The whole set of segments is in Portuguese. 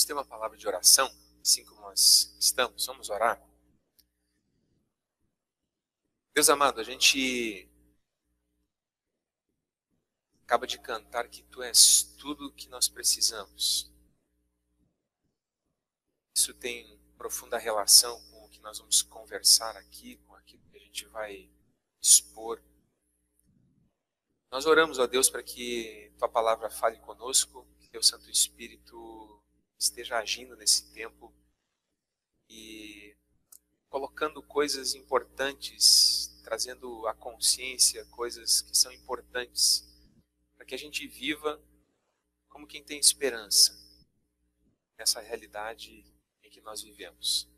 ter uma palavra de oração, assim como nós estamos, vamos orar? Deus amado, a gente acaba de cantar que Tu és tudo o que nós precisamos. Isso tem profunda relação com o que nós vamos conversar aqui, com aquilo que a gente vai expor. Nós oramos, ó Deus, para que Tua palavra fale conosco, que Teu Santo Espírito esteja agindo nesse tempo e colocando coisas importantes, trazendo à consciência coisas que são importantes, para que a gente viva como quem tem esperança nessa realidade em que nós vivemos,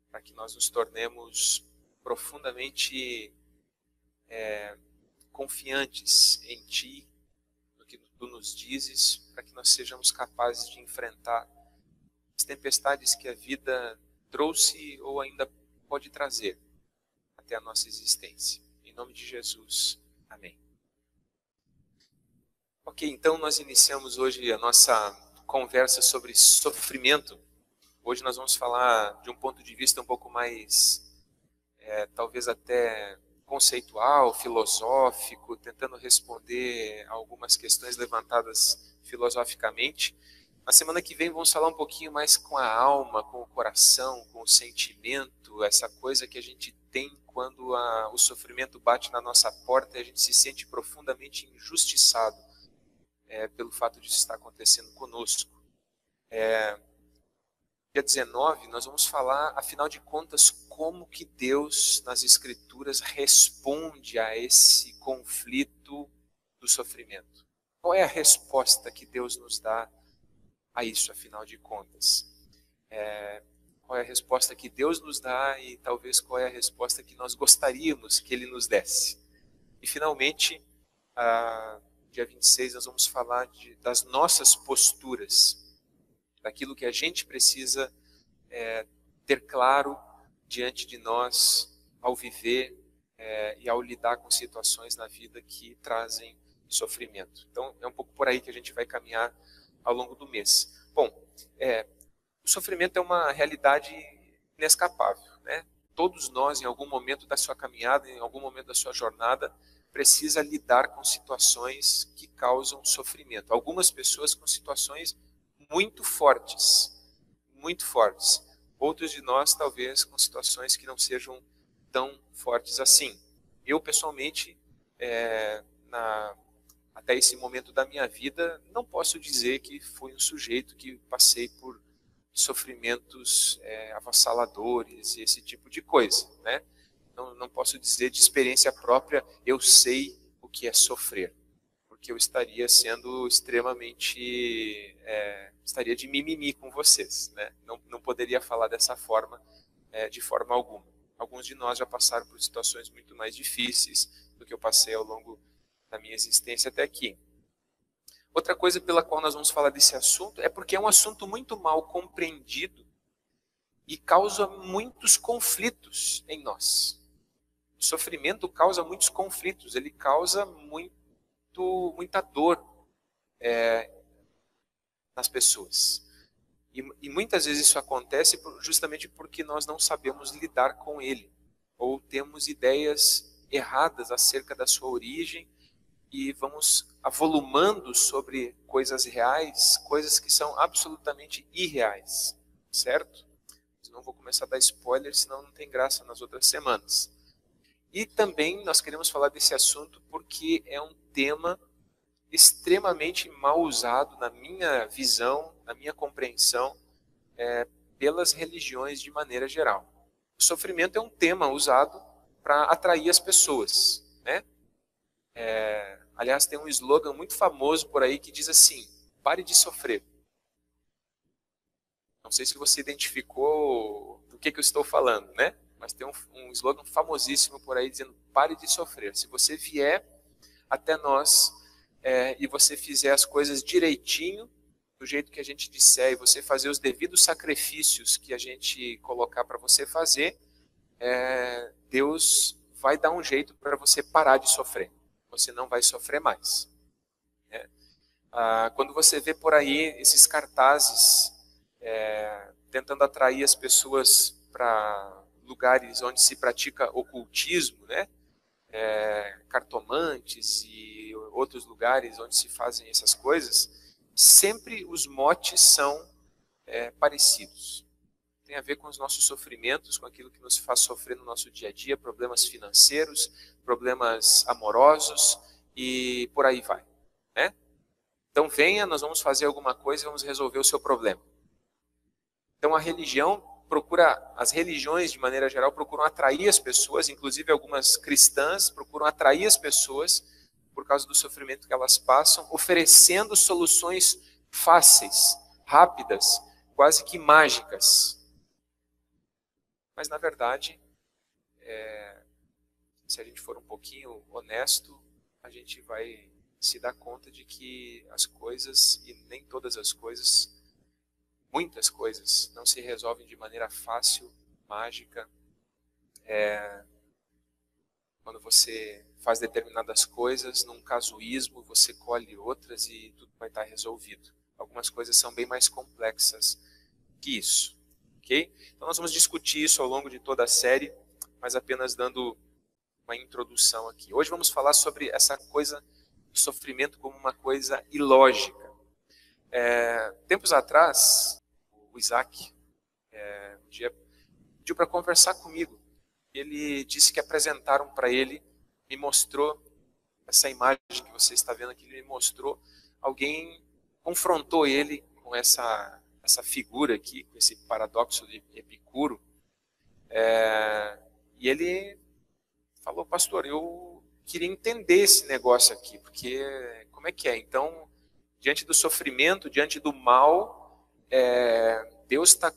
para que nós nos tornemos profundamente confiantes em Ti, no que Tu nos dizes, para que nós sejamos capazes de enfrentar as tempestades que a vida trouxe ou ainda pode trazer até a nossa existência. Em nome de Jesus. Amém. Ok, então nós iniciamos hoje a nossa conversa sobre sofrimento. Hoje nós vamos falar de um ponto de vista um pouco mais, talvez até conceitual, filosófico, tentando responder a algumas questões levantadas filosoficamente. Na semana que vem vamos falar um pouquinho mais com a alma, com o coração, com o sentimento, essa coisa que a gente tem quando o sofrimento bate na nossa porta e a gente se sente profundamente injustiçado pelo fato disso estar acontecendo conosco. Dia 19 nós vamos falar, afinal de contas, como que Deus nas Escrituras responde a esse conflito do sofrimento. Qual é a resposta que Deus nos dá a isso, afinal de contas? Qual é a resposta que Deus nos dá e talvez qual é a resposta que nós gostaríamos que Ele nos desse? E finalmente, dia 26, nós vamos falar das nossas posturas, daquilo que a gente precisa ter claro diante de nós ao viver e ao lidar com situações na vida que trazem sofrimento. Então, é um pouco por aí que a gente vai caminhar ao longo do mês. Bom, o sofrimento é uma realidade inescapável, né? Todos nós, em algum momento da sua caminhada, em algum momento da sua jornada, precisa lidar com situações que causam sofrimento. Algumas pessoas com situações muito fortes, muito fortes. Outros de nós, talvez, com situações que não sejam tão fortes assim. Eu, pessoalmente, até esse momento da minha vida, não posso dizer que fui um sujeito que passei por sofrimentos avassaladores e esse tipo de coisa, né? Não posso dizer de experiência própria, eu sei o que é sofrer, porque eu estaria sendo extremamente, estaria de mimimi com vocês, né? Não poderia falar dessa forma, de forma alguma. Alguns de nós já passaram por situações muito mais difíceis do que eu passei ao longo da minha existência até aqui. Outra coisa pela qual nós vamos falar desse assunto é porque é um assunto muito mal compreendido e causa muitos conflitos em nós. O sofrimento causa muitos conflitos, ele causa muita dor nas pessoas. E muitas vezes isso acontece justamente porque nós não sabemos lidar com ele, ou temos ideias erradas acerca da sua origem, e vamos avolumando sobre coisas reais, coisas que são absolutamente irreais, certo? Mas não vou começar a dar spoiler, senão não tem graça nas outras semanas. E também nós queremos falar desse assunto porque é um tema extremamente mal usado, na minha visão, na minha compreensão, pelas religiões de maneira geral. O sofrimento é um tema usado para atrair as pessoas, né? Aliás, tem um slogan muito famoso por aí que diz assim: pare de sofrer. Não sei se você identificou do que eu estou falando, né? Mas tem um slogan famosíssimo por aí dizendo: pare de sofrer. Se você vier até nós e você fizer as coisas direitinho, do jeito que a gente disser, e você fazer os devidos sacrifícios que a gente colocar para você fazer, Deus vai dar um jeito para você parar de sofrer. Você não vai sofrer mais. Quando você vê por aí esses cartazes tentando atrair as pessoas para lugares onde se pratica ocultismo, né? Cartomantes e outros lugares onde se fazem essas coisas, sempre os motes são parecidos. Tem a ver com os nossos sofrimentos, com aquilo que nos faz sofrer no nosso dia a dia, problemas financeiros, problemas amorosos e por aí vai, né? Então venha, nós vamos fazer alguma coisa e vamos resolver o seu problema. Então a religião as religiões de maneira geral procuram atrair as pessoas, inclusive algumas cristãs procuram atrair as pessoas por causa do sofrimento que elas passam, oferecendo soluções fáceis, rápidas, quase que mágicas. Mas na verdade, se a gente for um pouquinho honesto, a gente vai se dar conta de que as coisas, e nem todas as coisas, muitas coisas não se resolvem de maneira fácil, mágica. Quando você faz determinadas coisas, num casuísmo, você colhe outras e tudo vai estar resolvido. Algumas coisas são bem mais complexas que isso. Okay? Então nós vamos discutir isso ao longo de toda a série, mas apenas dando uma introdução aqui. Hoje vamos falar sobre essa coisa do sofrimento como uma coisa ilógica. Tempos atrás, o Isaac um dia pediu para conversar comigo. Ele disse que apresentaram para ele, me mostrou essa imagem que você está vendo aqui, ele me mostrou, alguém confrontou ele com essa figura aqui, com esse paradoxo de Epicuro, e ele falou: pastor, eu queria entender esse negócio aqui, porque como é que é? Então, diante do sofrimento, diante do mal, Deus está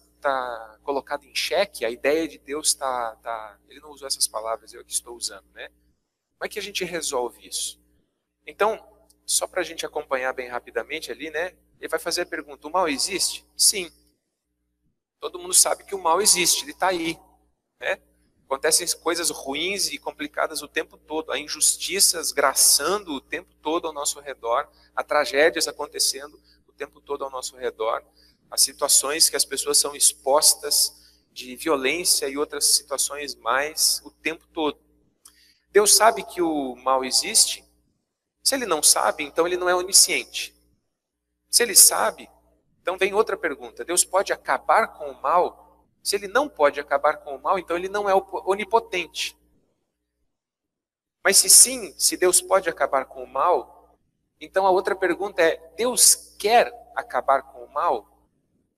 colocado em xeque, a ideia de Deus está... Ele não usou essas palavras, eu que estou usando, né? Como é que a gente resolve isso? Então, só para a gente acompanhar bem rapidamente ali, né? Ele vai fazer a pergunta: o mal existe? Sim. Todo mundo sabe que o mal existe, ele está aí, né? Acontecem coisas ruins e complicadas o tempo todo, há injustiças graçando o tempo todo ao nosso redor, há tragédias acontecendo o tempo todo ao nosso redor, há situações que as pessoas são expostas de violência e outras situações mais o tempo todo. Deus sabe que o mal existe? Se ele não sabe, então ele não é onisciente. Se ele sabe, então vem outra pergunta: Deus pode acabar com o mal? Se ele não pode acabar com o mal, então ele não é onipotente. Mas se sim, se Deus pode acabar com o mal, então a outra pergunta é: Deus quer acabar com o mal?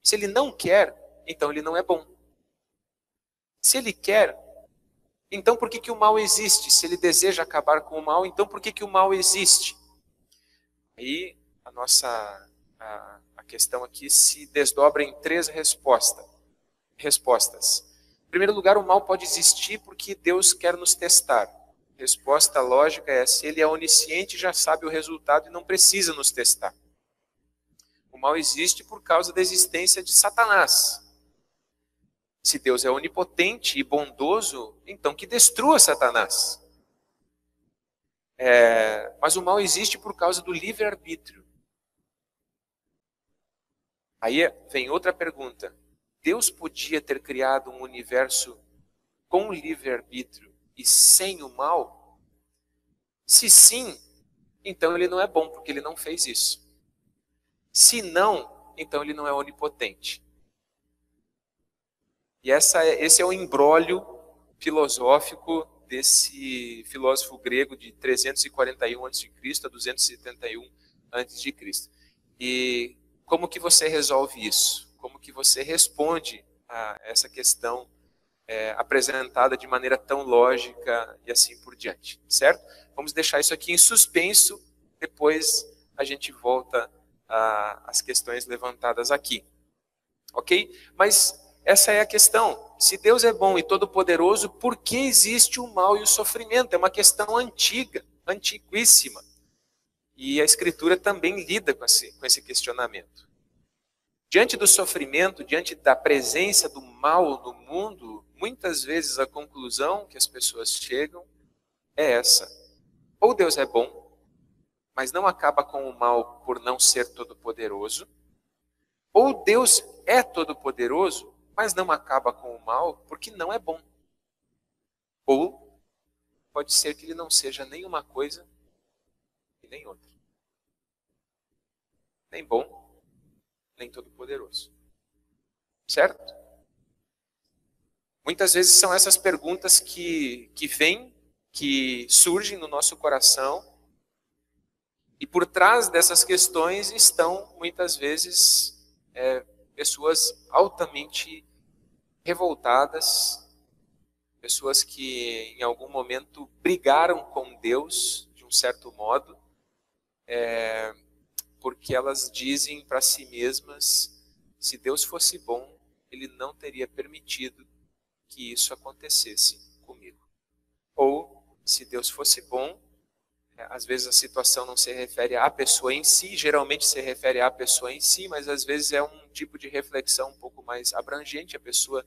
Se ele não quer, então ele não é bom. Se ele quer, então por que o mal existe? Se ele deseja acabar com o mal, então por que o mal existe? Aí a questão aqui se desdobra em 3 respostas. Em primeiro lugar, o mal pode existir porque Deus quer nos testar. Resposta lógica é: se ele é onisciente, já sabe o resultado e não precisa nos testar. O mal existe por causa da existência de Satanás. Se Deus é onipotente e bondoso, então que destrua Satanás. Mas o mal existe por causa do livre-arbítrio. Aí vem outra pergunta: Deus podia ter criado um universo com livre-arbítrio e sem o mal? Se sim, então ele não é bom, porque ele não fez isso. Se não, então ele não é onipotente. E esse é o imbróglio filosófico desse filósofo grego de 341 a.C. a 271 a.C. E como que você resolve isso? Como que você responde a essa questão apresentada de maneira tão lógica e assim por diante, certo? Vamos deixar isso aqui em suspenso, depois a gente volta às questões levantadas aqui, ok? Mas essa é a questão: se Deus é bom e todo-poderoso, por que existe o mal e o sofrimento? É uma questão antiga, antiquíssima. E a Escritura também lida com esse questionamento. Diante do sofrimento, diante da presença do mal no mundo, muitas vezes a conclusão que as pessoas chegam é essa: ou Deus é bom, mas não acaba com o mal por não ser todo-poderoso, Ou Deus é todo-poderoso, mas não acaba com o mal porque não é bom. Ou pode ser que ele não seja nem uma coisa e nem outra. Nem bom, nem todo-poderoso. Certo? Muitas vezes são essas perguntas que vêm, que surgem no nosso coração, e por trás dessas questões estão, muitas vezes, pessoas altamente revoltadas, pessoas que em algum momento brigaram com Deus, de um certo modo, porque elas dizem para si mesmas, se Deus fosse bom, Ele não teria permitido que isso acontecesse comigo. Ou, se Deus fosse bom, às vezes a situação não se refere à pessoa em si, geralmente se refere à pessoa em si, mas às vezes é um tipo de reflexão um pouco mais abrangente. A pessoa,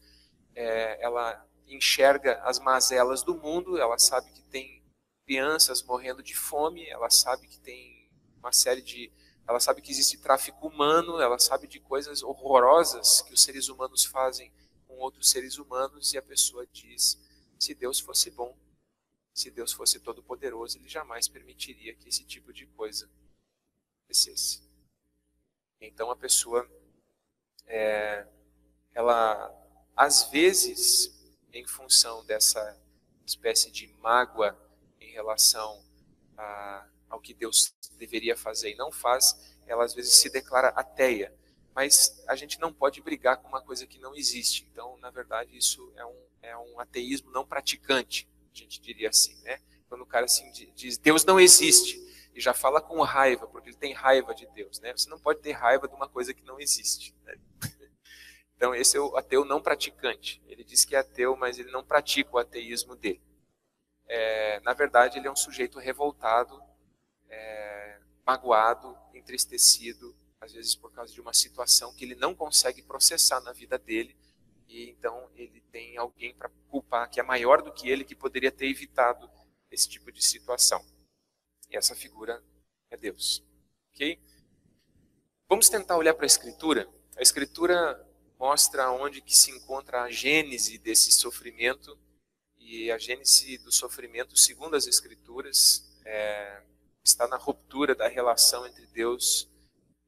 ela enxerga as mazelas do mundo, ela sabe que tem crianças morrendo de fome, ela sabe que tem uma série de... Ela sabe que existe tráfico humano, ela sabe de coisas horrorosas que os seres humanos fazem com outros seres humanos, e a pessoa diz, se Deus fosse bom, se Deus fosse todo-poderoso, Ele jamais permitiria que esse tipo de coisa acontecesse. Então a pessoa, ela, às vezes, em função dessa espécie de mágoa em relação ao que Deus deveria fazer e não faz, ela às vezes se declara ateia. Mas a gente não pode brigar com uma coisa que não existe. Então, na verdade, isso é um ateísmo não praticante, a gente diria assim, né? Quando o cara assim diz, Deus não existe, e já fala com raiva, porque ele tem raiva de Deus, né? Você não pode ter raiva de uma coisa que não existe, né? Então, esse é o ateu não praticante. Ele diz que é ateu, mas ele não pratica o ateísmo dele. Na verdade, ele é um sujeito revoltado, magoado, entristecido, às vezes por causa de uma situação que ele não consegue processar na vida dele, e então ele tem alguém para culpar que é maior do que ele, que poderia ter evitado esse tipo de situação. E essa figura é Deus. Ok? Vamos tentar olhar para a Escritura. A Escritura mostra onde que se encontra a gênese desse sofrimento, e a gênese do sofrimento, segundo as Escrituras, está na ruptura da relação entre Deus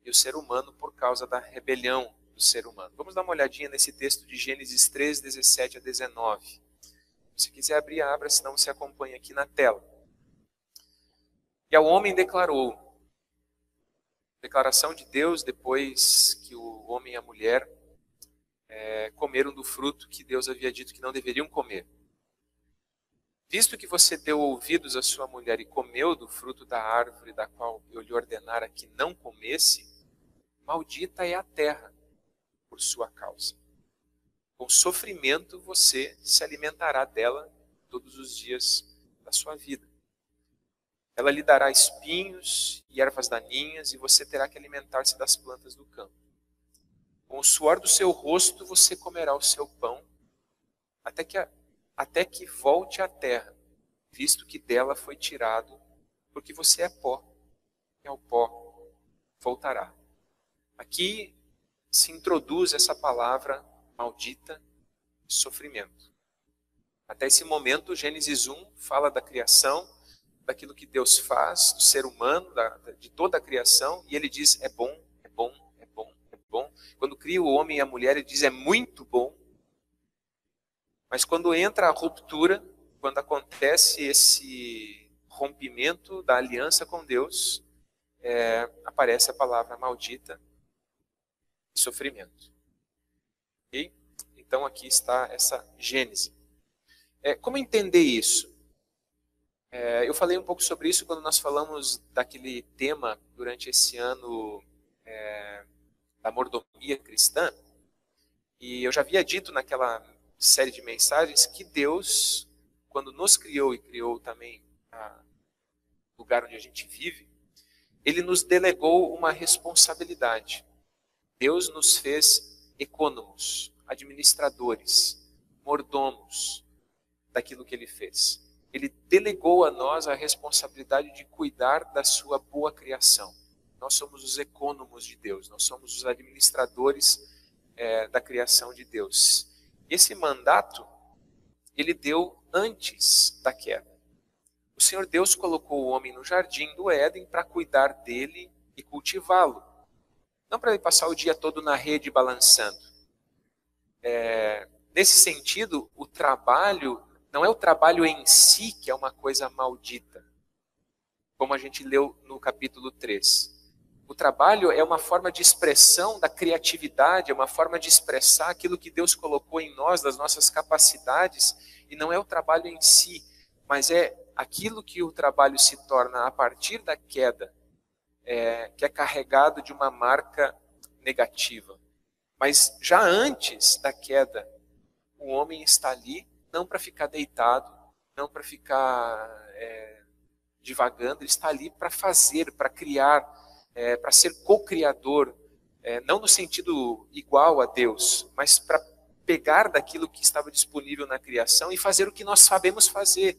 e o ser humano por causa da rebelião do ser humano. Vamos dar uma olhadinha nesse texto de Gênesis 3, 17 a 19. Se quiser abrir, abra, senão você acompanha aqui na tela. E ao homem declarou, declaração de Deus depois que o homem e a mulher comeram do fruto que Deus havia dito que não deveriam comer. Visto que você deu ouvidos à sua mulher e comeu do fruto da árvore da qual eu lhe ordenara que não comesse, maldita é a terra por sua causa. Com sofrimento você se alimentará dela todos os dias da sua vida. Ela lhe dará espinhos e ervas daninhas, e você terá que alimentar-se das plantas do campo. Com o suor do seu rosto você comerá o seu pão, até que volte à terra, visto que dela foi tirado, porque você é pó, e ao pó voltará. Aqui se introduz essa palavra maldita, sofrimento. Até esse momento, Gênesis 1 fala da criação, daquilo que Deus faz, do ser humano, de toda a criação, e ele diz, é bom, é bom, é bom, é bom. Quando cria o homem e a mulher, ele diz, é muito bom. Mas quando entra a ruptura, quando acontece esse rompimento da aliança com Deus, aparece a palavra maldita, sofrimento. Okay? Então aqui está essa gênese. Como entender isso? Eu falei um pouco sobre isso quando nós falamos daquele tema durante esse ano da mordomia cristã. E eu já havia dito naquela série de mensagens que Deus, quando nos criou e criou também o lugar onde a gente vive, Ele nos delegou uma responsabilidade. Deus nos fez econômicos, administradores, mordomos daquilo que Ele fez. Ele delegou a nós a responsabilidade de cuidar da sua boa criação. Nós somos os econômicos de Deus, nós somos os administradores da criação de Deus. Esse mandato, ele deu antes da queda. O Senhor Deus colocou o homem no jardim do Éden para cuidar dele e cultivá-lo. Não para ele passar o dia todo na rede balançando. Nesse sentido, o trabalho não é o trabalho em si que é uma coisa maldita, como a gente leu no capítulo 3. O trabalho é uma forma de expressão da criatividade, é uma forma de expressar aquilo que Deus colocou em nós, das nossas capacidades, e não é o trabalho em si, mas é aquilo que o trabalho se torna a partir da queda, que é carregado de uma marca negativa. Mas já antes da queda, o homem está ali não para ficar deitado, não para ficar divagando, ele está ali para fazer, para criar, para ser co-criador, não no sentido igual a Deus, mas para pegar daquilo que estava disponível na criação e fazer o que nós sabemos fazer.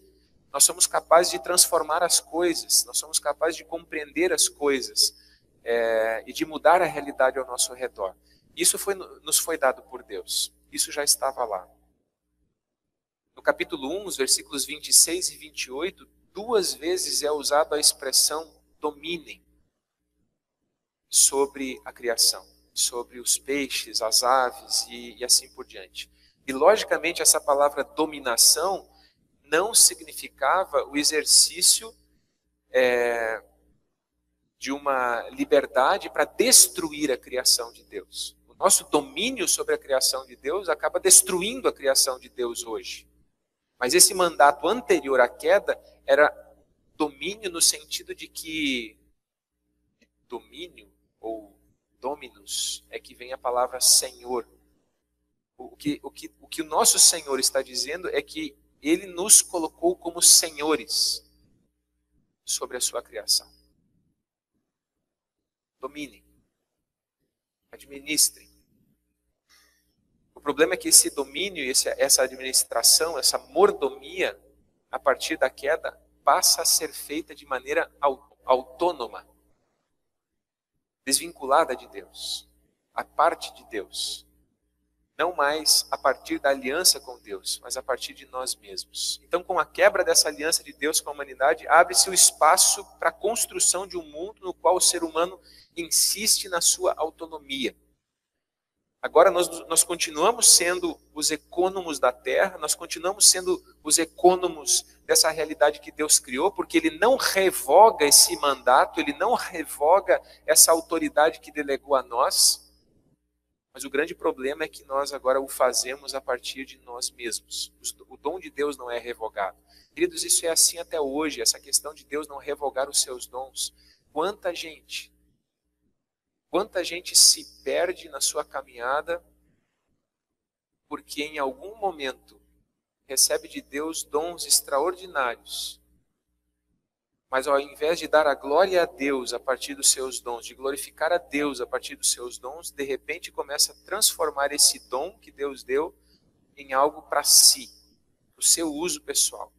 Nós somos capazes de transformar as coisas, nós somos capazes de compreender as coisas e de mudar a realidade ao nosso redor. Isso nos foi dado por Deus, isso já estava lá. No capítulo 1, os versículos 26 e 28, 2 vezes é usada a expressão dominem sobre a criação, sobre os peixes, as aves e assim por diante. E logicamente essa palavra dominação não significava o exercício de uma liberdade para destruir a criação de Deus. O nosso domínio sobre a criação de Deus acaba destruindo a criação de Deus hoje. Mas esse mandato anterior à queda era domínio no sentido de que domínio ou dominus é que vem a palavra Senhor. O que o nosso Senhor está dizendo é que Ele nos colocou como senhores sobre a sua criação. Dominem, administrem. O problema é que esse domínio, essa administração, essa mordomia, a partir da queda, passa a ser feita de maneira autônoma, desvinculada de Deus, a parte de Deus. Não mais a partir da aliança com Deus, mas a partir de nós mesmos. Então, com a quebra dessa aliança de Deus com a humanidade, abre-se o espaço para a construção de um mundo no qual o ser humano insiste na sua autonomia. Agora nós continuamos sendo os econômicos da terra, nós continuamos sendo os econômicos dessa realidade que Deus criou, porque Ele não revoga esse mandato, Ele não revoga essa autoridade que delegou a nós. Mas o grande problema é que nós agora o fazemos a partir de nós mesmos. O dom de Deus não é revogado. Queridos, isso é assim até hoje, essa questão de Deus não revogar os seus dons. Quanta gente se perde na sua caminhada porque em algum momento recebe de Deus dons extraordinários, mas ao invés de dar a glória a Deus a partir dos seus dons, de glorificar a Deus a partir dos seus dons, de repente começa a transformar esse dom que Deus deu em algo para si, para o seu uso pessoal.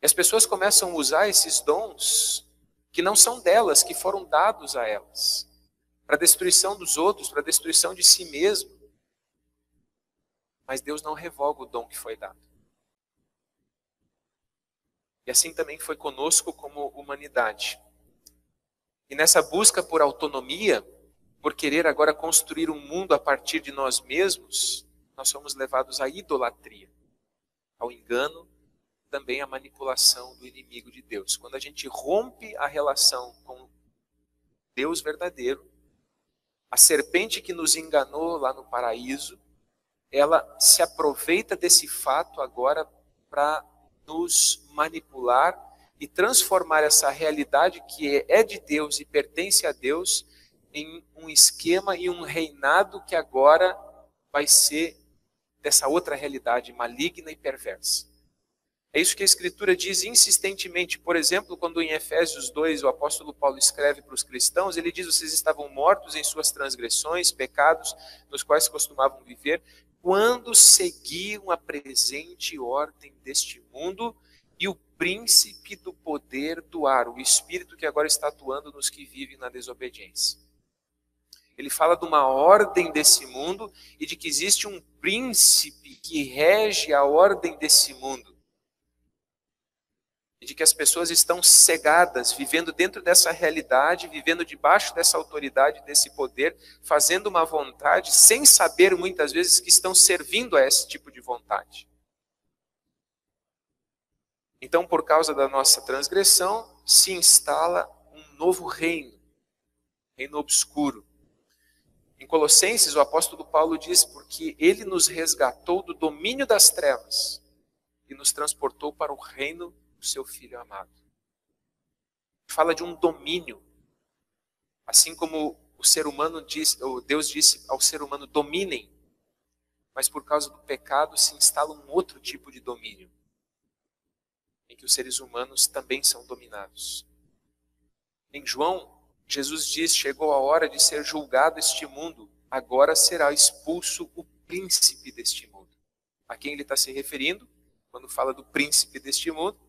E as pessoas começam a usar esses dons que não são delas, que foram dados a elas, para a destruição dos outros, para a destruição de si mesmo. Mas Deus não revoga o dom que foi dado. E assim também foi conosco como humanidade. E nessa busca por autonomia, por querer agora construir um mundo a partir de nós mesmos, nós somos levados à idolatria, ao engano, também à manipulação do inimigo de Deus. Quando a gente rompe a relação com Deus verdadeiro, a serpente que nos enganou lá no paraíso, ela se aproveita desse fato agora para nos manipular e transformar essa realidade que é de Deus e pertence a Deus em um esquema e um reinado que agora vai ser dessa outra realidade maligna e perversa. É isso que a Escritura diz insistentemente. Por exemplo, quando em Efésios 2 o apóstolo Paulo escreve para os cristãos, ele diz: vocês estavam mortos em suas transgressões, pecados, nos quais costumavam viver, quando seguiam a presente ordem deste mundo e o príncipe do poder do ar, o espírito que agora está atuando nos que vivem na desobediência. Ele fala de uma ordem desse mundo e de que existe um príncipe que rege a ordem desse mundo. E de que as pessoas estão cegadas, vivendo dentro dessa realidade, vivendo debaixo dessa autoridade, desse poder, fazendo uma vontade, sem saber muitas vezes que estão servindo a esse tipo de vontade. Então, por causa da nossa transgressão, se instala um novo reino, reino obscuro. Em Colossenses, o apóstolo Paulo diz, porque ele nos resgatou do domínio das trevas e nos transportou para o reino do seu Filho amado. Fala de um domínio, assim como o ser humano disse, ou Deus disse ao ser humano, dominem, mas por causa do pecado se instala um outro tipo de domínio, em que os seres humanos também são dominados. Em João, Jesus diz, chegou a hora de ser julgado este mundo, agora será expulso o príncipe deste mundo. A quem ele está se referindo, quando fala do príncipe deste mundo?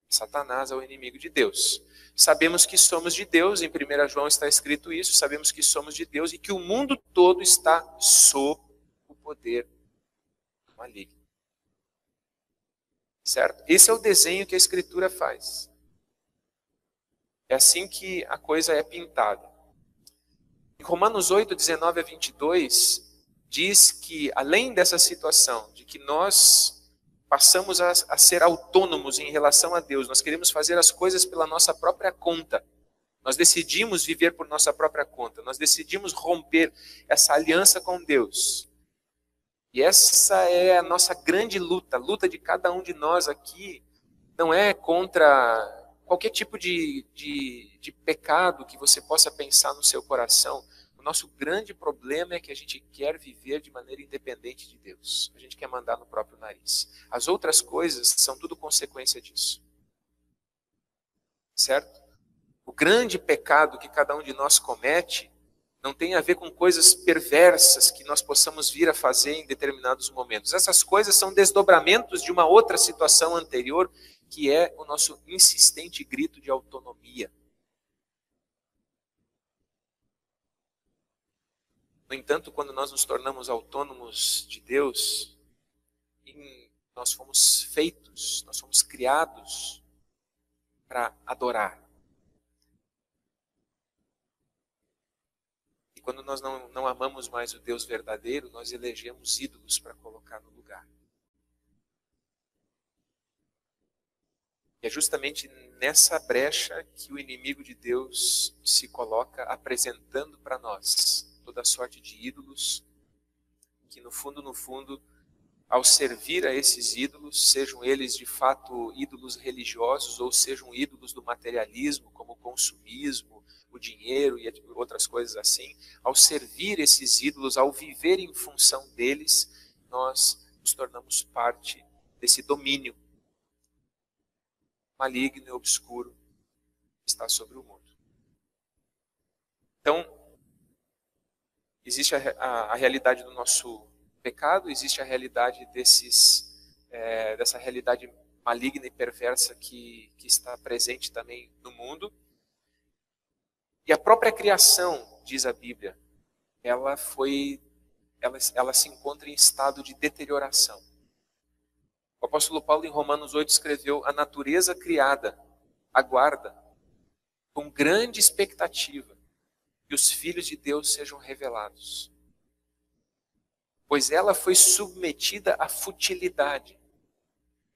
Satanás é o inimigo de Deus. Sabemos que somos de Deus, em 1 João está escrito isso, sabemos que somos de Deus e que o mundo todo está sob o poder maligno. Certo? Esse é o desenho que a Escritura faz. É assim que a coisa é pintada. Em Romanos 8, 19 a 22, diz que além dessa situação de que nós passamos a ser autônomos em relação a Deus, nós queremos fazer as coisas pela nossa própria conta, nós decidimos viver por nossa própria conta, nós decidimos romper essa aliança com Deus. E essa é a nossa grande luta, a luta de cada um de nós aqui, não é contra qualquer tipo de pecado que você possa pensar no seu coração. O nosso grande problema é que a gente quer viver de maneira independente de Deus. A gente quer mandar no próprio nariz. As outras coisas são tudo consequência disso. Certo? O grande pecado que cada um de nós comete não tem a ver com coisas perversas que nós possamos vir a fazer em determinados momentos. Essas coisas são desdobramentos de uma outra situação anterior, que é o nosso insistente grito de autonomia. No entanto, quando nós nos tornamos autônomos de Deus, nós fomos feitos, nós fomos criados para adorar. E quando nós não amamos mais o Deus verdadeiro, nós elegemos ídolos para colocar no lugar. E é justamente nessa brecha que o inimigo de Deus se coloca, apresentando para nós toda sorte de ídolos, que no fundo, ao servir a esses ídolos, sejam eles de fato ídolos religiosos ou sejam ídolos do materialismo, como o consumismo, o dinheiro e outras coisas assim, ao servir esses ídolos, ao viver em função deles, nós nos tornamos parte desse domínio maligno e obscuro que está sobre o mundo. Então, existe a realidade do nosso pecado, existe a realidade dessa realidade maligna e perversa que está presente também no mundo. E a própria criação, diz a Bíblia, ela se encontra em estado de deterioração. O apóstolo Paulo, em Romanos 8, escreveu: a natureza criada aguarda com grande expectativa que os filhos de Deus sejam revelados. Pois ela foi submetida à futilidade,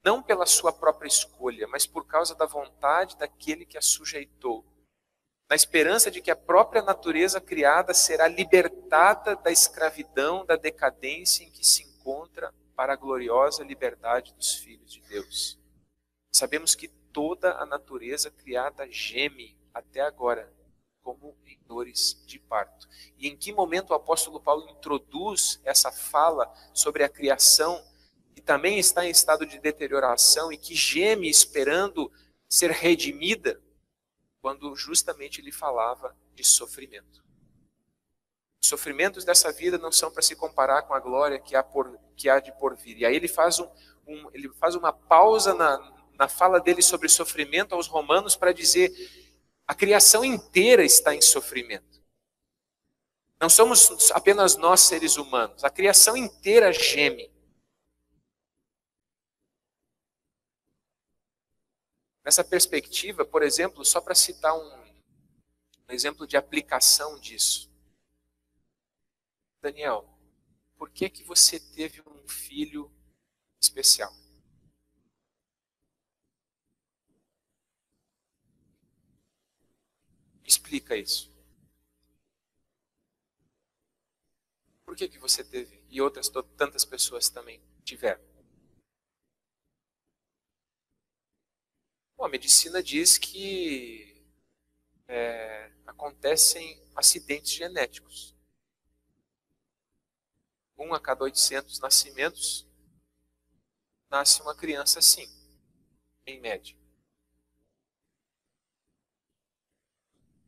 não pela sua própria escolha, mas por causa da vontade daquele que a sujeitou, na esperança de que a própria natureza criada será libertada da escravidão, da decadência em que se encontra, para a gloriosa liberdade dos filhos de Deus. Sabemos que toda a natureza criada geme até agora, como em dores de parto. E em que momento o apóstolo Paulo introduz essa fala sobre a criação, que também está em estado de deterioração e que geme esperando ser redimida, quando justamente ele falava de sofrimento. Os sofrimentos dessa vida não são para se comparar com a glória que há de por vir. E aí ele faz ele faz uma pausa na fala dele sobre sofrimento aos Romanos para dizer: a criação inteira está em sofrimento. Não somos apenas nós seres humanos, a criação inteira geme. Nessa perspectiva, por exemplo, só para citar um exemplo de aplicação disso. Daniel, por que você teve um filho especial? Explica isso. Por que você teve? E outras tantas pessoas também tiveram. Bom, a medicina diz que acontecem acidentes genéticos. 1 a cada 800 nascimentos nasce uma criança assim, em média.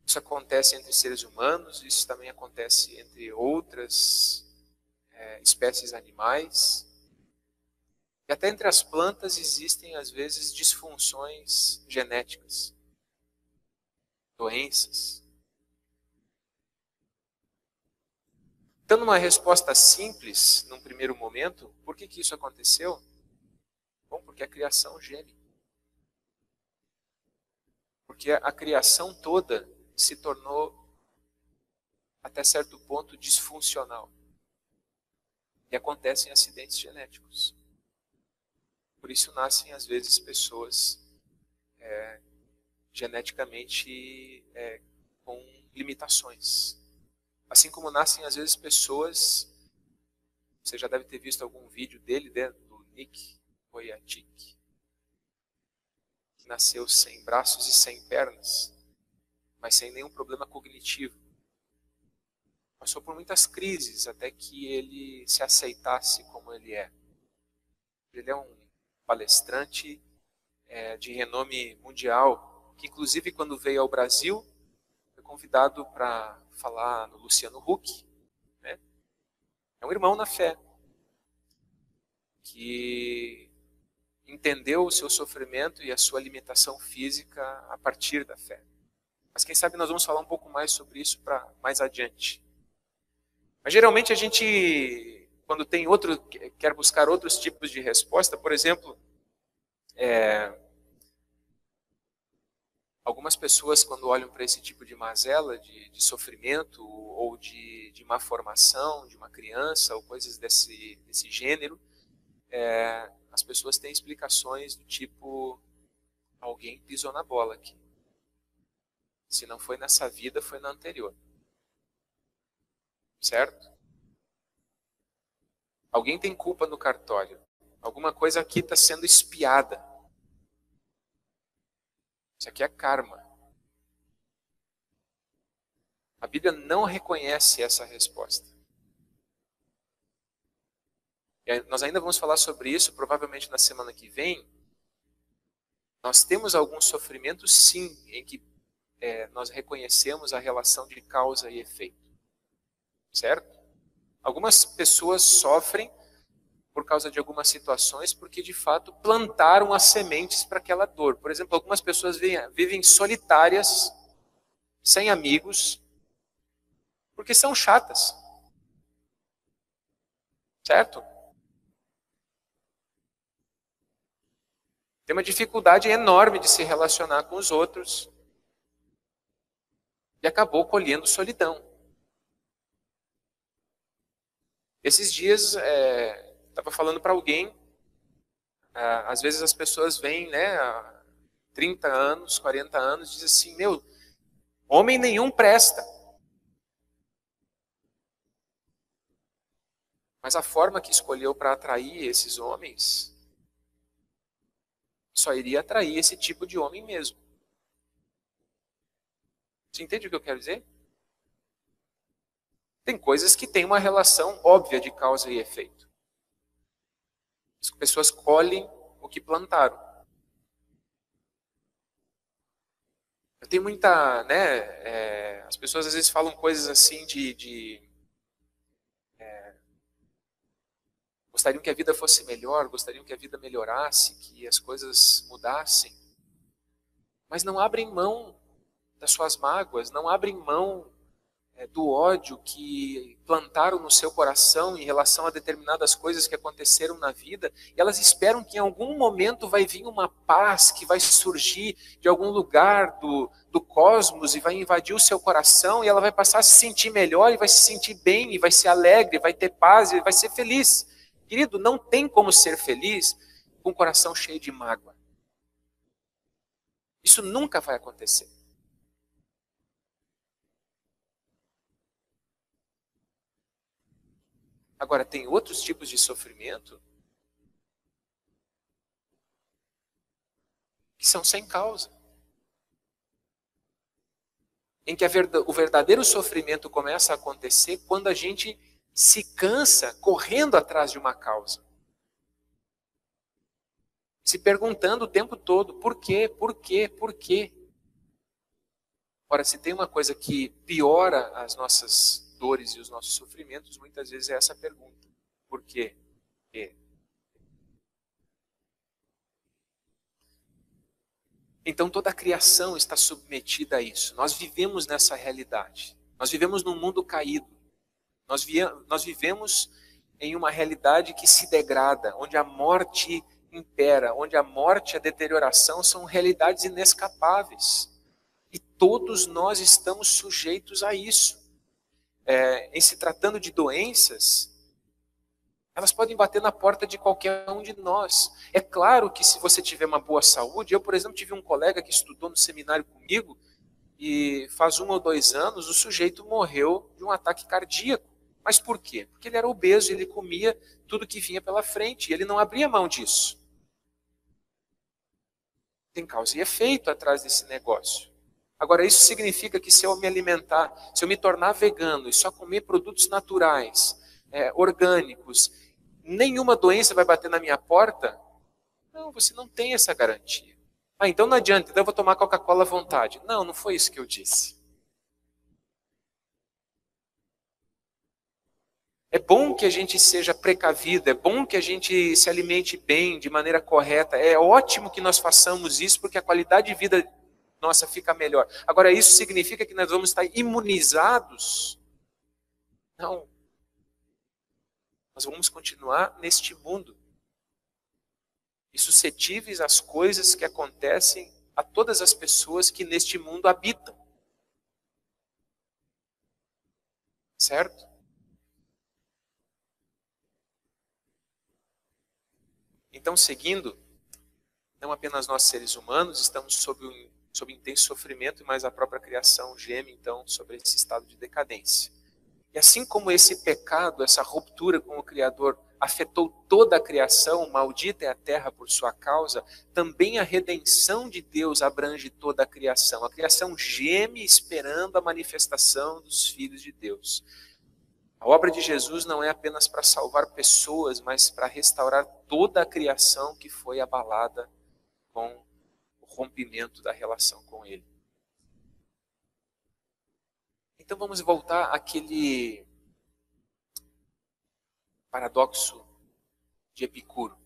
Isso acontece entre seres humanos, isso também acontece entre outras espécies animais. E até entre as plantas existem, às vezes, disfunções genéticas, doenças. Dando uma resposta simples, num primeiro momento, por que isso aconteceu? Bom, porque a criação geme. Porque a criação toda se tornou, até certo ponto, disfuncional. E acontecem acidentes genéticos. Por isso nascem, às vezes, pessoas geneticamente com limitações. Assim como nascem, às vezes, pessoas... Você já deve ter visto algum vídeo dele, do Nick Vujicic, que nasceu sem braços e sem pernas, mas sem nenhum problema cognitivo. Passou por muitas crises até que ele se aceitasse como ele é. Ele é um palestrante de renome mundial, que inclusive quando veio ao Brasil, foi convidado para falar no Luciano Huck. Né? É um irmão na fé, que entendeu o seu sofrimento e a sua limitação física a partir da fé. Mas quem sabe nós vamos falar um pouco mais sobre isso para mais adiante. Mas geralmente a gente, quando quer buscar outros tipos de resposta, por exemplo, algumas pessoas quando olham para esse tipo de mazela, de sofrimento, ou de má formação de uma criança, ou coisas desse gênero, as pessoas têm explicações do tipo: alguém pisou na bola aqui. Se não foi nessa vida, foi na anterior. Certo? Alguém tem culpa no cartório. Alguma coisa aqui está sendo espiada. Isso aqui é karma. A Bíblia não reconhece essa resposta. E nós ainda vamos falar sobre isso, provavelmente na semana que vem. Nós temos alguns sofrimentos, sim, em que nós reconhecemos a relação de causa e efeito. Certo? Algumas pessoas sofrem por causa de algumas situações porque, de fato, plantaram as sementes para aquela dor. Por exemplo, algumas pessoas vivem solitárias, sem amigos, porque são chatas. Certo? Tem uma dificuldade enorme de se relacionar com os outros e acabou colhendo solidão. Esses dias, estava falando para alguém, às vezes as pessoas vêm, né, há 30 anos, 40 anos, dizem assim: meu, homem nenhum presta. Mas a forma que escolheu para atrair esses homens só iria atrair esse tipo de homem mesmo. Você entende o que eu quero dizer? Tem coisas que têm uma relação óbvia de causa e efeito. As pessoas colhem o que plantaram. Eu tenho muita, né? As pessoas às vezes falam coisas assim Gostariam que a vida fosse melhor, gostariam que a vida melhorasse, que as coisas mudassem. Mas não abrem mão das suas mágoas, não abrem mão do ódio que plantaram no seu coração em relação a determinadas coisas que aconteceram na vida, e elas esperam que em algum momento vai vir uma paz que vai surgir de algum lugar do cosmos e vai invadir o seu coração, e ela vai passar a se sentir melhor, e vai se sentir bem, e vai ser alegre, vai ter paz, e vai ser feliz. Querido, não tem como ser feliz com o coração cheio de mágoa. Isso nunca vai acontecer. Agora, tem outros tipos de sofrimento que são sem causa. Em que o verdadeiro sofrimento começa a acontecer quando a gente se cansa correndo atrás de uma causa. Se perguntando o tempo todo, por quê, por quê, por quê? Ora, se tem uma coisa que piora as nossas dores e os nossos sofrimentos, muitas vezes é essa pergunta. Por quê? Por quê? Então toda a criação está submetida a isso. Nós vivemos nessa realidade. Nós vivemos num mundo caído. Nós vivemos em uma realidade que se degrada, onde a morte impera, onde a morte e a deterioração são realidades inescapáveis. E todos nós estamos sujeitos a isso. Em se tratando de doenças, elas podem bater na porta de qualquer um de nós. É claro que se você tiver uma boa saúde, eu, por exemplo, tive um colega que estudou no seminário comigo, e faz 1 ou 2 anos o sujeito morreu de um ataque cardíaco. Mas por quê? Porque ele era obeso, ele comia tudo que vinha pela frente, e ele não abria mão disso. Tem causa e efeito atrás desse negócio. Agora, isso significa que se eu me alimentar, se eu me tornar vegano e só comer produtos naturais, orgânicos, nenhuma doença vai bater na minha porta? Não, você não tem essa garantia. Ah, então não adianta, então eu vou tomar Coca-Cola à vontade. Não, não foi isso que eu disse. É bom que a gente seja precavido, é bom que a gente se alimente bem, de maneira correta. É ótimo que nós façamos isso, porque a qualidade de vida nossa fica melhor. Agora, isso significa que nós vamos estar imunizados? Não. Nós vamos continuar neste mundo e suscetíveis às coisas que acontecem a todas as pessoas que neste mundo habitam. Certo? Então, seguindo, não apenas nós seres humanos estamos sob intenso sofrimento, mas a própria criação geme, então, sobre esse estado de decadência. E assim como esse pecado, essa ruptura com o Criador afetou toda a criação, maldita é a terra por sua causa, também a redenção de Deus abrange toda a criação. A criação geme esperando a manifestação dos filhos de Deus. A obra de Jesus não é apenas para salvar pessoas, mas para restaurar toda a criação que foi abalada com o rompimento da relação com Ele. Então vamos voltar àquele paradoxo de Epicuro.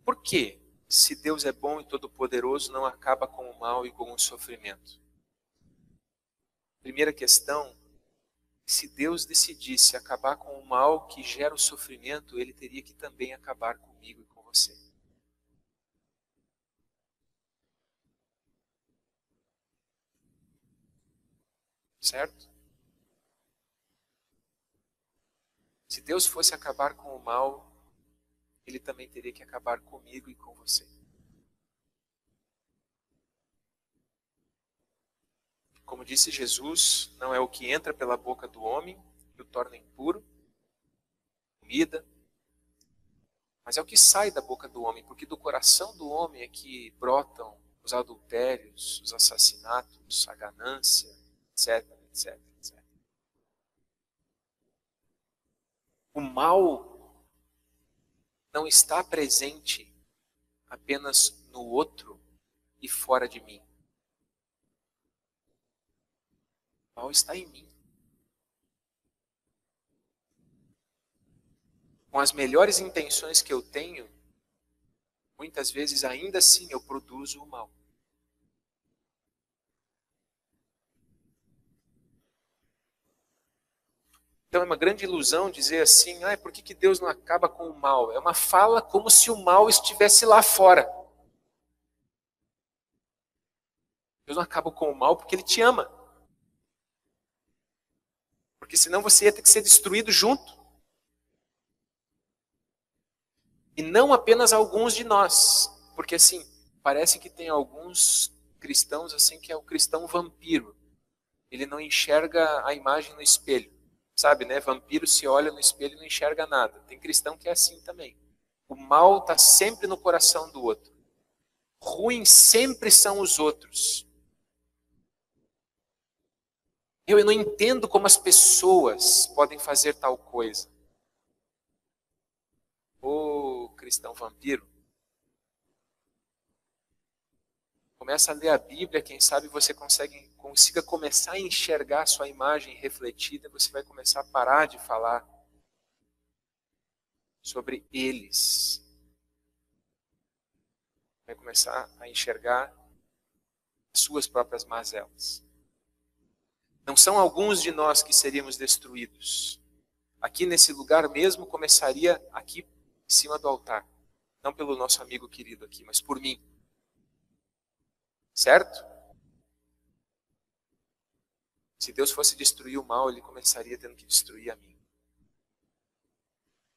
Por que, se Deus é bom e todo-poderoso, não acaba com o mal e com o sofrimento? Primeira questão, se Deus decidisse acabar com o mal que gera o sofrimento, Ele teria que também acabar comigo e com você. Certo? Se Deus fosse acabar com o mal, Ele também teria que acabar comigo e com você. Como disse Jesus, não é o que entra pela boca do homem que o torna impuro, comida, mas é o que sai da boca do homem, porque do coração do homem é que brotam os adultérios, os assassinatos, a ganância, etc, etc, etc. O mal não está presente apenas no outro e fora de mim. O mal está em mim. com as melhores intenções que eu tenho, muitas vezes ainda assim eu produzo o mal. Então é uma grande ilusão dizer assim, por que Deus não acaba com o mal? É uma fala como se o mal estivesse lá fora. Deus não acaba com o mal porque Ele te ama. Porque senão você ia ter que ser destruído junto. E não apenas alguns de nós. Porque assim, parece que tem alguns cristãos assim que é o cristão vampiro. Ele não enxerga a imagem no espelho. Sabe, né? Vampiro se olha no espelho e não enxerga nada. Tem cristão que é assim também. O mal está sempre no coração do outro. Ruins sempre são os outros. Eu não entendo como as pessoas podem fazer tal coisa. Ô cristão vampiro, começa a ler a Bíblia, quem sabe você consiga começar a enxergar a sua imagem refletida, você vai começar a parar de falar sobre eles. Vai começar a enxergar as suas próprias mazelas. Não são alguns de nós que seríamos destruídos. Aqui nesse lugar mesmo começaria aqui em cima do altar. Não pelo nosso amigo querido aqui, mas por mim. Certo? Se Deus fosse destruir o mal, Ele começaria tendo que destruir a mim.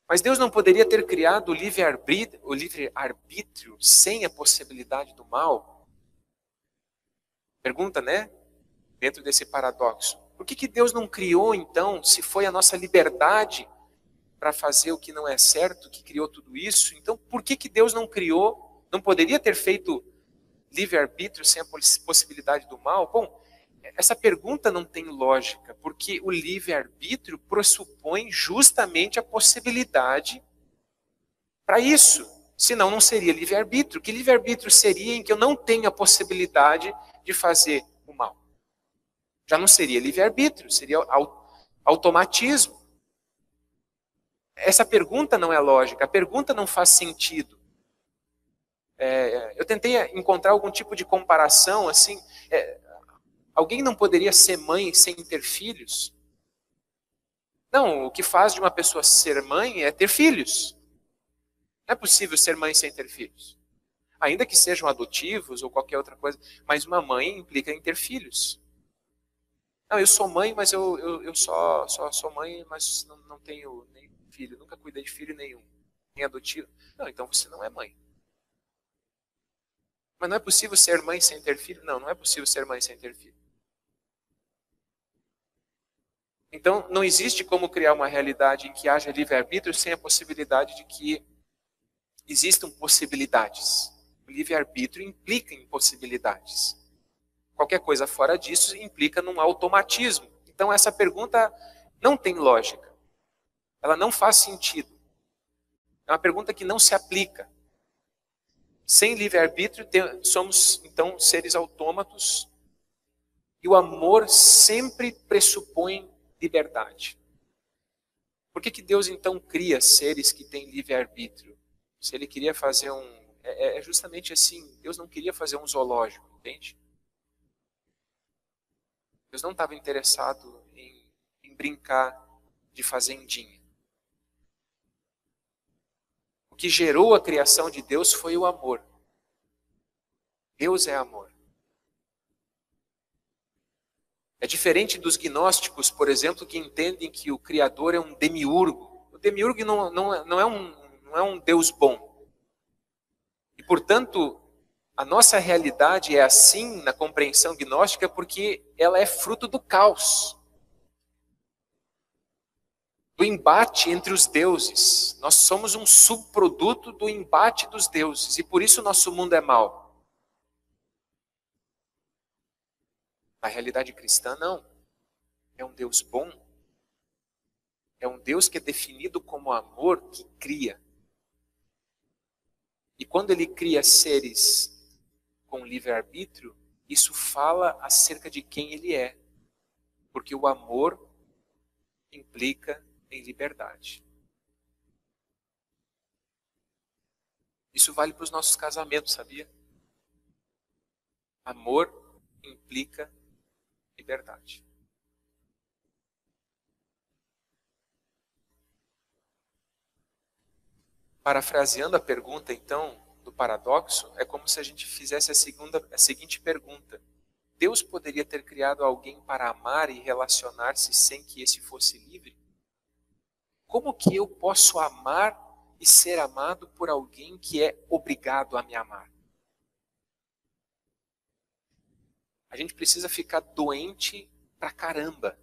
Mas Deus não poderia ter criado o livre-arbítrio sem a possibilidade do mal? Pergunta, né? Dentro desse paradoxo. Por que Deus não criou, então, se foi a nossa liberdade para fazer o que não é certo, que criou tudo isso? Então, por que Deus não criou, não poderia ter feito livre-arbítrio sem a possibilidade do mal? Bom, essa pergunta não tem lógica, porque o livre-arbítrio pressupõe justamente a possibilidade para isso. Senão não seria livre-arbítrio. Que livre-arbítrio seria em que eu não tenho a possibilidade de fazer o mal? Já não seria livre-arbítrio, seria automatismo. Essa pergunta não é lógica, a pergunta não faz sentido. Eu tentei encontrar algum tipo de comparação, assim, alguém não poderia ser mãe sem ter filhos? Não, o que faz de uma pessoa ser mãe é ter filhos. Não é possível ser mãe sem ter filhos. Ainda que sejam adotivos ou qualquer outra coisa, mas uma mãe implica em ter filhos. Não, eu sou mãe, mas eu só sou mãe, mas não tenho nem filho, nunca cuidei de filho nenhum, nem adotivo. Não, então você não é mãe. Mas não é possível ser mãe sem ter filho? Não, não é possível ser mãe sem ter filho. Então, não existe como criar uma realidade em que haja livre-arbítrio sem a possibilidade de que existam possibilidades. O livre-arbítrio implica em possibilidades. Qualquer coisa fora disso implica num automatismo. Então, essa pergunta não tem lógica. Ela não faz sentido. É uma pergunta que não se aplica. Sem livre-arbítrio, somos, então, seres autômatos. E o amor sempre pressupõe liberdade. Por que Deus, então, cria seres que têm livre-arbítrio? Se Ele queria fazer é justamente assim, Deus não queria fazer um zoológico, entende? Deus não estava interessado em brincar de fazendinha. O que gerou a criação de Deus foi o amor. Deus é amor. É diferente dos gnósticos, por exemplo, que entendem que o Criador é um demiurgo. O demiurgo não é um Deus bom. E, portanto, a nossa realidade é assim na compreensão gnóstica porque ela é fruto do caos. Do embate entre os deuses. Nós somos um subproduto do embate dos deuses. E por isso o nosso mundo é mau. Na realidade cristã, não. É um Deus bom. É um Deus que é definido como amor que cria. E quando Ele cria seres com livre-arbítrio, isso fala acerca de quem Ele é. Porque o amor implica em liberdade. Isso vale para os nossos casamentos, sabia? Amor implica liberdade. Parafraseando a pergunta, então, do paradoxo, é como se a gente fizesse a seguinte pergunta: Deus poderia ter criado alguém para amar e relacionar-se sem que esse fosse livre? Como que eu posso amar e ser amado por alguém que é obrigado a me amar? A gente precisa ficar doente pra caramba.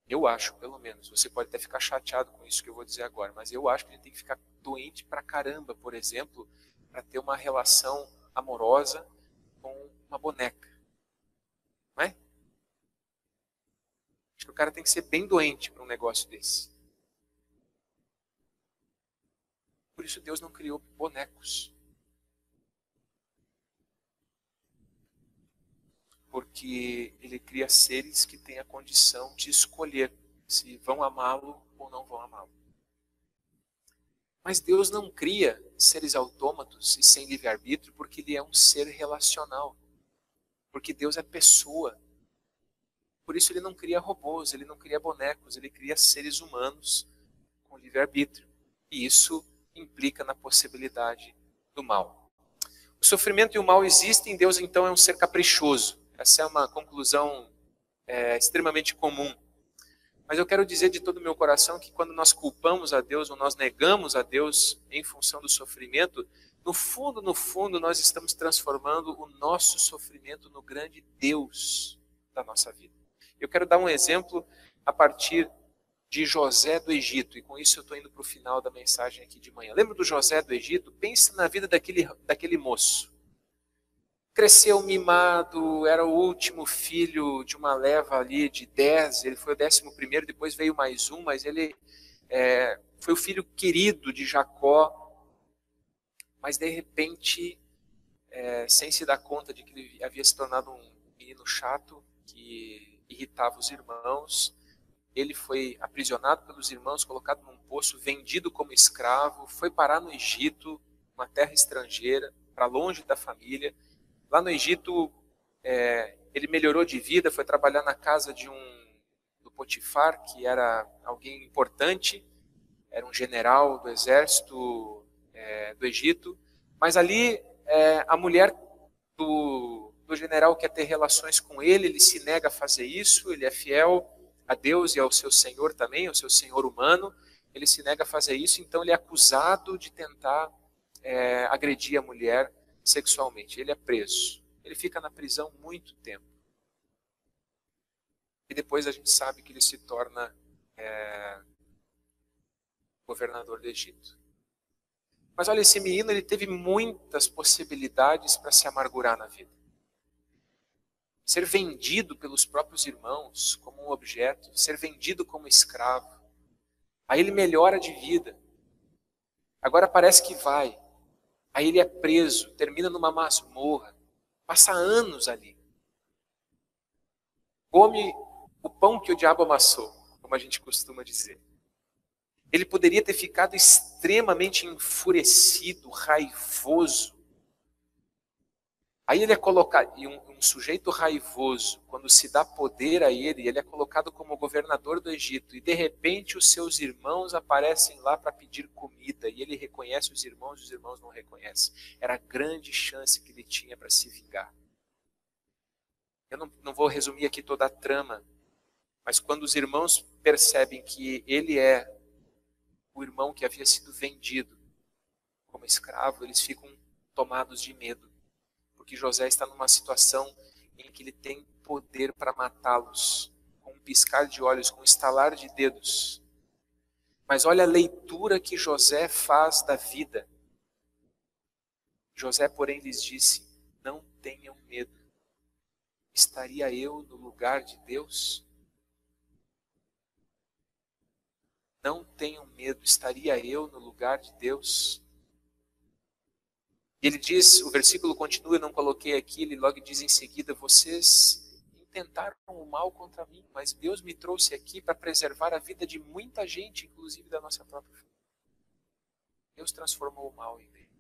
Eu acho, pelo menos. Você pode até ficar chateado com isso que eu vou dizer agora, mas eu acho que a gente tem que ficar doente pra caramba, por exemplo, para ter uma relação amorosa com uma boneca. Não é? Acho que o cara tem que ser bem doente para um negócio desse. Por isso Deus não criou bonecos. Porque Ele cria seres que têm a condição de escolher se vão amá-lo ou não vão amá-lo. Mas Deus não cria seres autômatos e sem livre-arbítrio porque Ele é um ser relacional. Porque Deus é pessoa. Por isso Ele não cria robôs, Ele não cria bonecos, Ele cria seres humanos com livre-arbítrio. E isso implica na possibilidade do mal. O sofrimento e o mal existem, Deus então é um ser caprichoso. Essa é uma conclusão extremamente comum. Mas eu quero dizer de todo o meu coração que quando nós culpamos a Deus ou nós negamos a Deus em função do sofrimento, no fundo, nós estamos transformando o nosso sofrimento no grande Deus da nossa vida. Eu quero dar um exemplo a partir de José do Egito, e com isso eu estou indo para o final da mensagem aqui de manhã. Lembra do José do Egito? Pensa na vida daquele moço. Cresceu mimado, era o último filho de uma leva ali de 10, ele foi o 11º, depois veio mais um, mas ele foi o filho querido de Jacó, mas de repente, sem se dar conta de que ele havia se tornado um menino chato, que irritava os irmãos, ele foi aprisionado pelos irmãos, colocado num poço, vendido como escravo, foi parar no Egito, uma terra estrangeira, para longe da família. Lá no Egito, ele melhorou de vida, foi trabalhar na casa do Potifar, que era alguém importante, era um general do exército do Egito, mas ali a mulher do general quer ter relações com ele se nega a fazer isso, ele é fiel a Deus e ao seu senhor também, ao seu senhor humano, ele se nega a fazer isso, então ele é acusado de tentar agredir a mulher sexualmente. Ele é preso. Ele fica na prisão muito tempo. E depois a gente sabe que ele se torna governador do Egito. Mas olha, esse menino ele teve muitas possibilidades para se amargurar na vida. Ser vendido pelos próprios irmãos como um objeto, ser vendido como escravo. Aí ele melhora de vida. Agora parece que vai. Aí ele é preso, termina numa masmorra, passa anos ali. Come o pão que o diabo amassou, como a gente costuma dizer. Ele poderia ter ficado extremamente enfurecido, raivoso. Aí ele é colocado, e um sujeito raivoso, quando se dá poder a ele é colocado como governador do Egito, e de repente os seus irmãos aparecem lá para pedir comida, e ele reconhece os irmãos não reconhecem. Era a grande chance que ele tinha para se vingar. Eu não vou resumir aqui toda a trama, mas quando os irmãos percebem que ele é o irmão que havia sido vendido como escravo, eles ficam tomados de medo. Porque José está numa situação em que ele tem poder para matá-los, com um piscar de olhos, com um estalar de dedos. Mas olha a leitura que José faz da vida. José, porém, lhes disse: não tenham medo. Estaria eu no lugar de Deus? Não tenham medo. Estaria eu no lugar de Deus? Ele diz, o versículo continua, eu não coloquei aqui, ele logo diz em seguida: vocês intentaram o mal contra mim, mas Deus me trouxe aqui para preservar a vida de muita gente, inclusive da nossa própria família. Deus transformou o mal em bem.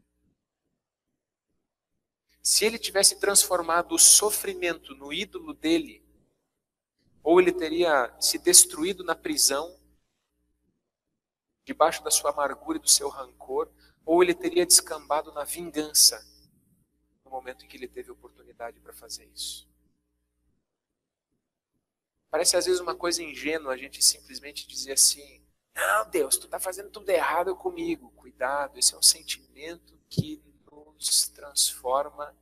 Se ele tivesse transformado o sofrimento no ídolo dele, ou ele teria se destruído na prisão, debaixo da sua amargura e do seu rancor, ou ele teria descambado na vingança, no momento em que ele teve oportunidade para fazer isso. Parece às vezes uma coisa ingênua a gente simplesmente dizer assim: não, Deus, tu está fazendo tudo errado comigo. Cuidado, esse é um sentimento que nos transforma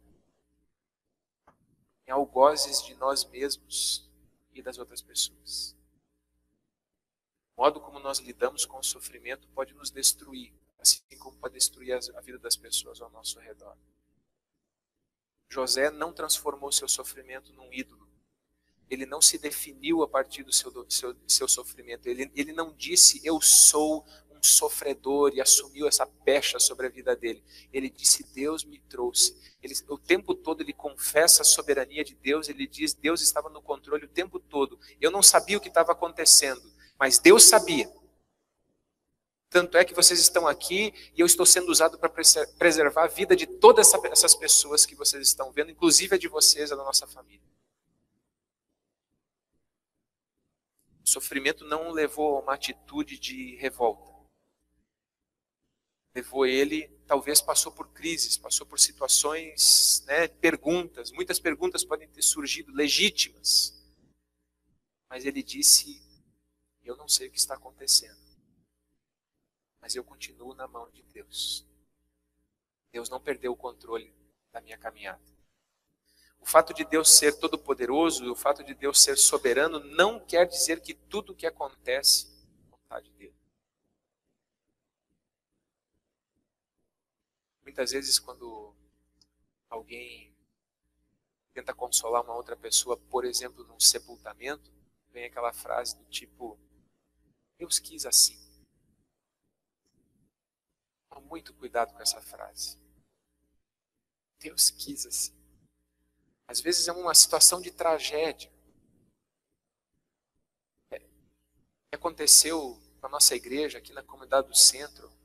em algozes de nós mesmos e das outras pessoas. O modo como nós lidamos com o sofrimento pode nos destruir, assim como pode destruir a vida das pessoas ao nosso redor. José não transformou seu sofrimento num ídolo. Ele não se definiu a partir do seu sofrimento. Ele não disse, eu sou um sofredor, e assumiu essa pecha sobre a vida dele. Ele disse, Deus me trouxe. O tempo todo ele confessa a soberania de Deus, ele diz, Deus estava no controle o tempo todo. Eu não sabia o que estava acontecendo, mas Deus sabia. Tanto é que vocês estão aqui e eu estou sendo usado para preservar a vida de todas essas pessoas que vocês estão vendo, inclusive a de vocês, a da nossa família. O sofrimento não o levou a uma atitude de revolta. Levou ele, talvez passou por crises, passou por situações, perguntas. Muitas perguntas podem ter surgido, legítimas. Mas ele disse, eu não sei o que está acontecendo, mas eu continuo na mão de Deus. Deus não perdeu o controle da minha caminhada. O fato de Deus ser todo-poderoso e o fato de Deus ser soberano não quer dizer que tudo o que acontece é vontade dele. Muitas vezes quando alguém tenta consolar uma outra pessoa, por exemplo, num sepultamento, vem aquela frase do tipo, Deus quis assim. Toma muito cuidado com essa frase. Deus quis assim. Às vezes é uma situação de tragédia. Aconteceu na nossa igreja, aqui na comunidade do centro,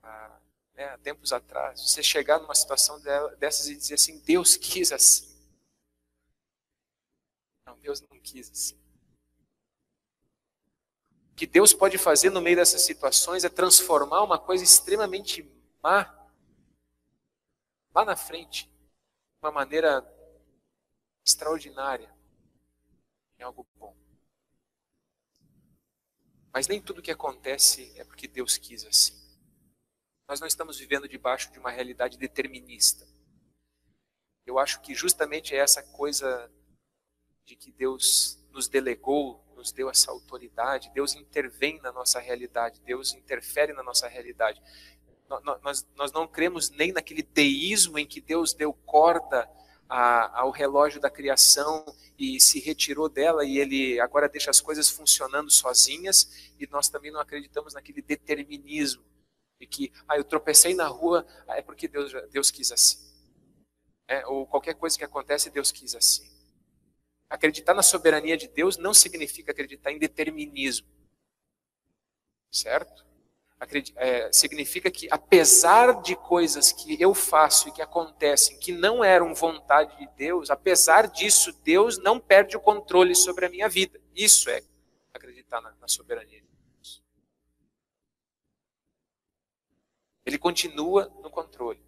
há tempos atrás. Você chegar numa situação dessas e dizer assim, Deus quis assim. Não, Deus não quis assim. O que Deus pode fazer no meio dessas situações é transformar uma coisa extremamente má, lá na frente, de uma maneira extraordinária, em algo bom. Mas nem tudo que acontece é porque Deus quis assim. Nós não estamos vivendo debaixo de uma realidade determinista. Eu acho que justamente é essa coisa de que Deus nos delegou, nos deu essa autoridade, Deus intervém na nossa realidade, Deus interfere na nossa realidade. Nós não cremos nem naquele deísmo em que Deus deu corda ao relógio da criação e se retirou dela e ele agora deixa as coisas funcionando sozinhas, e nós também não acreditamos naquele determinismo de que eu tropecei na rua, é porque Deus quis assim. Ou qualquer coisa que acontece, Deus quis assim. Acreditar na soberania de Deus não significa acreditar em determinismo. Certo? Significa que apesar de coisas que eu faço e que acontecem que não eram vontade de Deus, apesar disso, Deus não perde o controle sobre a minha vida. Isso é acreditar na soberania de Deus. Ele continua no controle.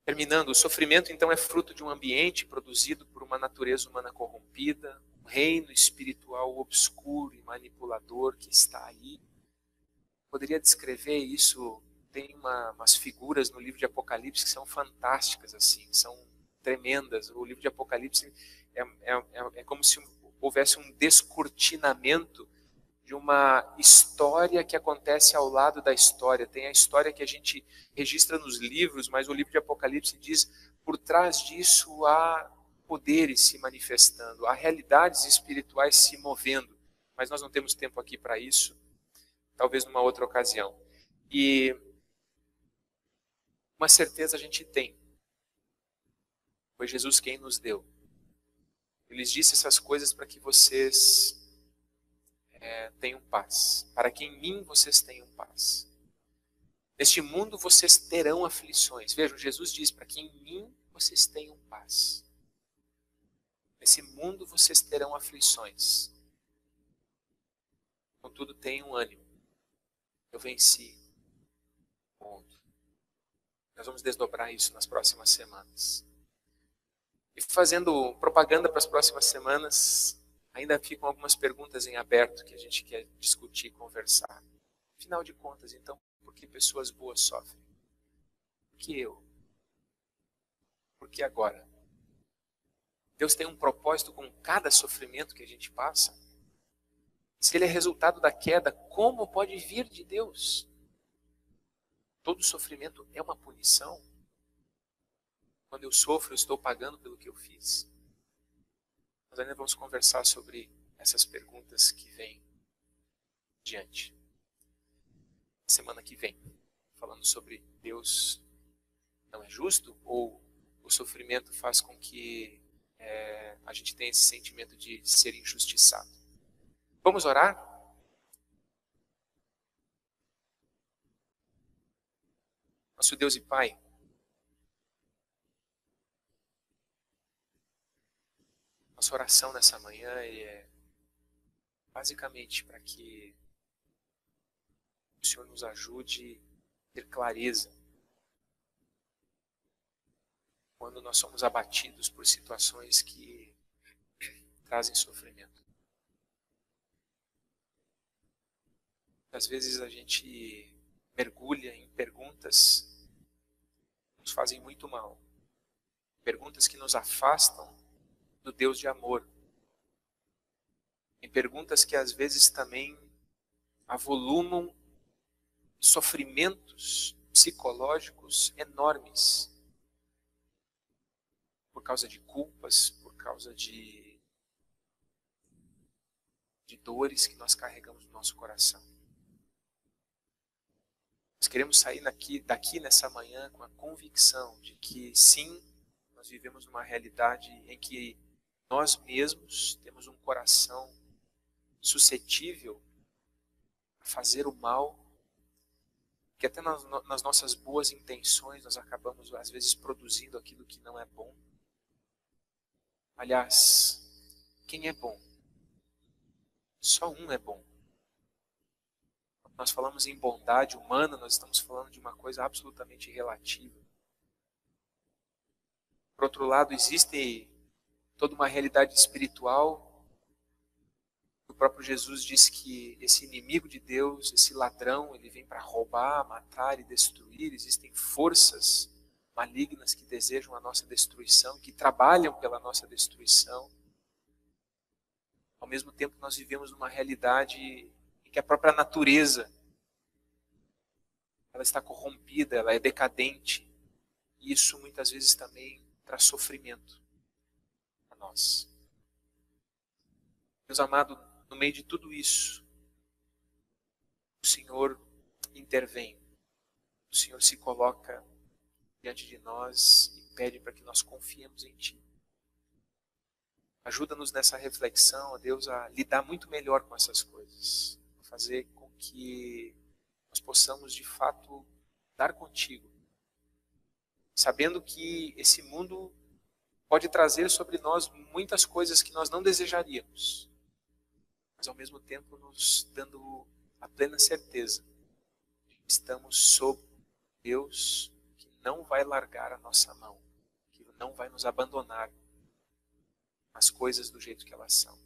Terminando, o sofrimento então é fruto de um ambiente produzido por uma natureza humana corrompida, um reino espiritual obscuro e manipulador que está aí. Poderia descrever isso, tem umas figuras no livro de Apocalipse que são fantásticas, assim, são tremendas. O livro de Apocalipse é como se houvesse um descortinamento de uma história que acontece ao lado da história. Tem a história que a gente registra nos livros, mas o livro de Apocalipse diz, por trás disso há poderes se manifestando, há realidades espirituais se movendo, mas nós não temos tempo aqui para isso, talvez numa outra ocasião. E uma certeza a gente tem, foi Jesus quem nos deu. Ele disse essas coisas para que vocês tenham paz, para que em mim vocês tenham paz. Neste mundo vocês terão aflições. Vejam, Jesus diz para que em mim vocês tenham paz. Nesse mundo vocês terão aflições. Contudo, tenham ânimo. Eu venci o mundo. Nós vamos desdobrar isso nas próximas semanas. E fazendo propaganda para as próximas semanas, ainda ficam algumas perguntas em aberto que a gente quer discutir, conversar. Afinal de contas, então, por que pessoas boas sofrem? Por que eu? Por que agora? Deus tem um propósito com cada sofrimento que a gente passa? Se ele é resultado da queda, como pode vir de Deus? Todo sofrimento é uma punição. Quando eu sofro, eu estou pagando pelo que eu fiz. Nós ainda vamos conversar sobre essas perguntas que vêm diante. Semana que vem, falando sobre Deus não é justo ou o sofrimento faz com que a gente tenha esse sentimento de ser injustiçado. Vamos orar? Nosso Deus e Pai, nossa oração nessa manhã é basicamente para que o Senhor nos ajude a ter clareza quando nós somos abatidos por situações que trazem sofrimento. Às vezes a gente mergulha em perguntas que nos fazem muito mal. Perguntas que nos afastam do Deus de amor. Em perguntas que às vezes também avolumam sofrimentos psicológicos enormes. Por causa de culpas, por causa de dores que nós carregamos no nosso coração. Nós queremos sair daqui nessa manhã com a convicção de que sim, nós vivemos numa realidade em que nós mesmos temos um coração suscetível a fazer o mal, que até nas nossas boas intenções nós acabamos às vezes produzindo aquilo que não é bom. Aliás, quem é bom? Só um é bom. Quando nós falamos em bondade humana, nós estamos falando de uma coisa absolutamente relativa. Por outro lado, existe toda uma realidade espiritual. O próprio Jesus disse que esse inimigo de Deus, esse ladrão, ele vem para roubar, matar e destruir. Existem forças malignas que desejam a nossa destruição, que trabalham pela nossa destruição. Ao mesmo tempo, nós vivemos numa realidade em que a própria natureza ela está corrompida, ela é decadente. E isso muitas vezes também traz sofrimento a nós. Deus amado, no meio de tudo isso, o Senhor intervém. O Senhor se coloca diante de nós e pede para que nós confiemos em Ti. Ajuda-nos nessa reflexão, ó Deus, a lidar muito melhor com essas coisas. A fazer com que nós possamos, de fato, dar contigo. Sabendo que esse mundo pode trazer sobre nós muitas coisas que nós não desejaríamos. Mas ao mesmo tempo nos dando a plena certeza de que estamos sob Deus que não vai largar a nossa mão, que não vai nos abandonar as coisas do jeito que elas são.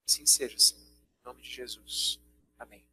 Assim seja, Senhor. Em nome de Jesus. Amém.